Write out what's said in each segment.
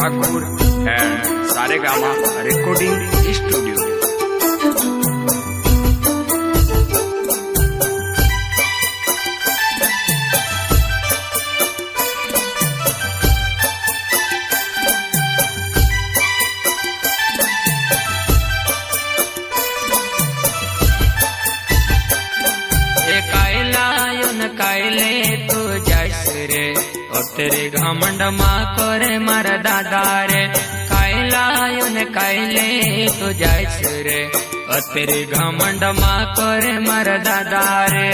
Thakur and Saregama recording studio. कायले तू Zeiss रे और तेरे घमंड माँ करे मार दादा रे। कायलायुन कायले तू जाइस रे और तेरे घमंड माँ करे मार दादा रे।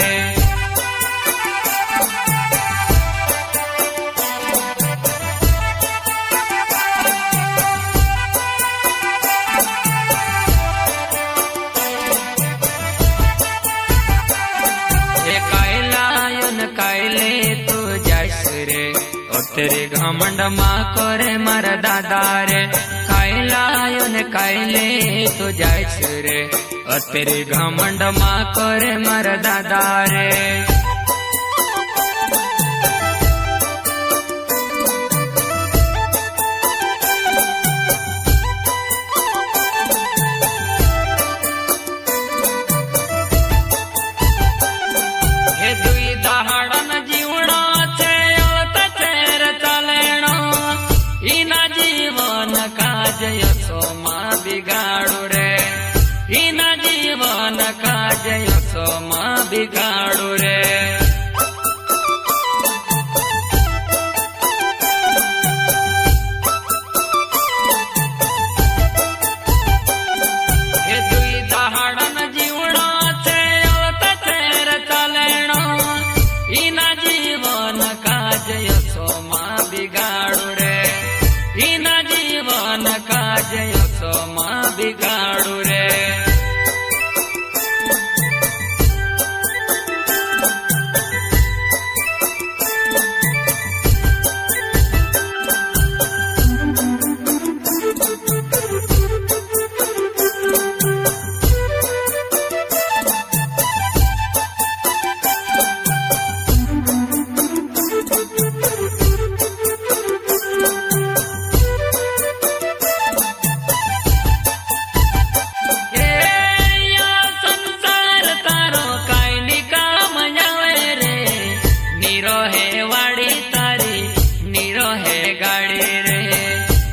कायले तू जाइस रे और तेरे घमंड माँ करे मार दादा रे। कायलायुन कायले तू जाइस रे और तेरे घमंड माँ करे मार दादा रे। बिगाड़ू रे इना जीवन का जय सोमा बिगाड़ू रे। हे दुई दहाड़न जीवना से अलता तेर चलेणो इना जीवन का जय सोमा बिगाड़ू रे। इना जीवन का जय सोमा बिगाड़ू रे।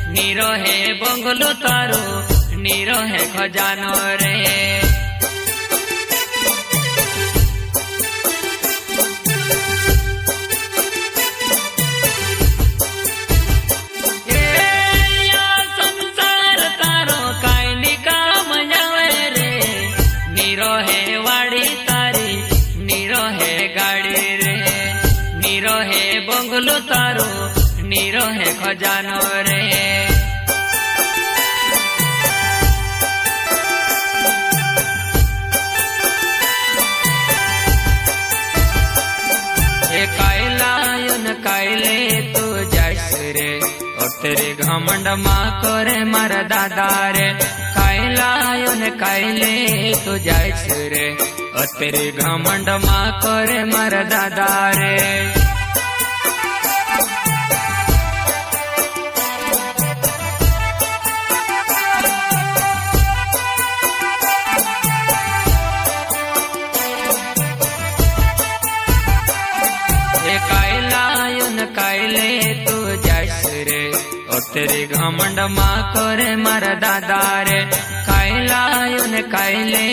नीरो है बंगलो तारो नीरो है खजानो रे। संसार तारो काई निकाम जावे रे। नीरो है वाड़ी तारी नीरो है गाड़ी रे। नीरो है बंगलो तारो नीरो है खजानो रे। कायलायुन कायले तू जाइस रे और तेरे घमंड माँ करे मार दादा रे। कायलायुन कायले तू जाइस रे और तेरे घमंड माँ करे मार दादा रे। कायले तू जाइस रे और तेरे घमंड माँ करे मार दादा रे। कायलायुन कायले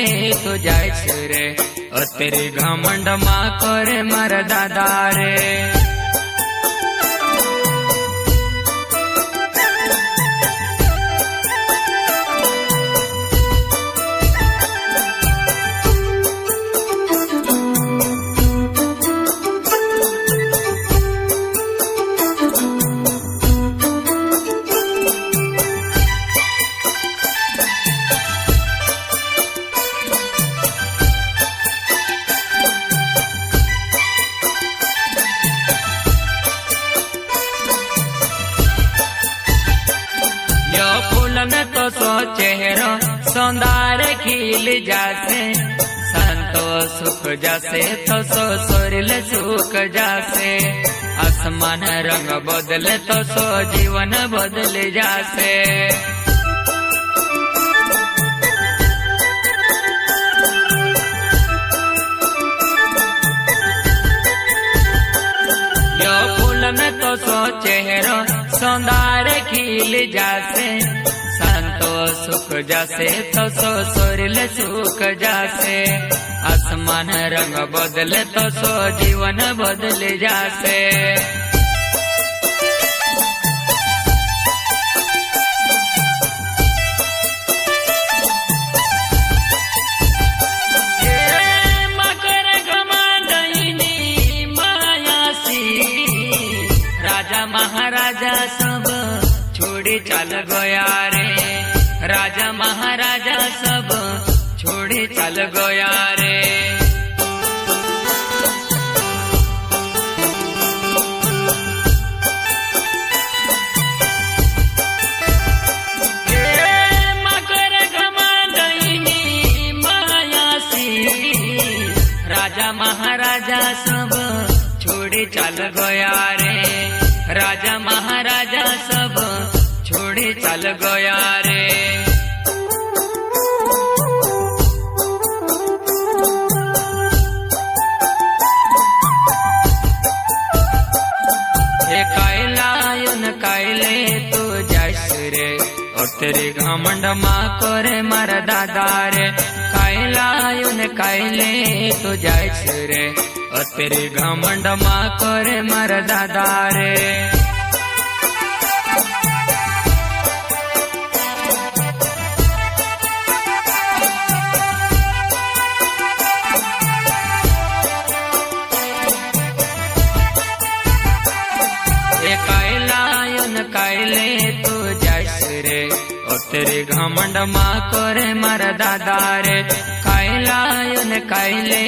तू जाइस रे और तेरे घमंड माँ करे मार दादा रे। में तो सो चेहरा सौंदार खिल जासे, संतोष सुख जासे तो सो सोरिल सुख जासे। आसमान रंग बदले तो सो जीवन बदल जासे। यो फूल में तो सो चेहरो सौंदर्य खिल जासे। संतोष सुख जासे तो सो सोरिल सुख जासे। आसमान रंग बदले तो सो जीवन बदल जासे। मकर घमंडनी मायासी राजा महाराजा सब छोड़ी चल गया रे। राजा महाराजा सब छोड़ी चल गया रे। मकर घमंडनी मायासी राजा महाराजा सब छोड़ी चल गया रे। राजा महाराजा सब छोड़ी चल गया रे। कैले तू जैस रे और तेरे घमंड माँ करे मर दादा रे। कैलायुन कैले तू जैस रे और तेरे घमंड माँ करे मर दादा रे। कैले तू जैस रे और तेरे घमंड माँ करे मर दादा रे। कैलायुन कैले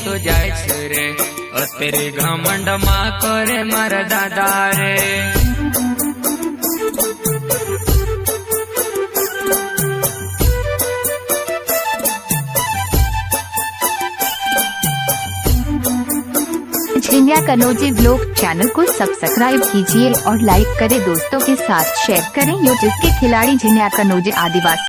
तू जैस रे और तेरे घमंड माँ करे मर दादा रे। झिंझिया कनौजी व्लॉग चैनल को सब्सक्राइब कीजिए और लाइक करें। दोस्तों के साथ शेयर करें। यूट्यूब के खिलाड़ी झिंझिया कनौजी आदिवासी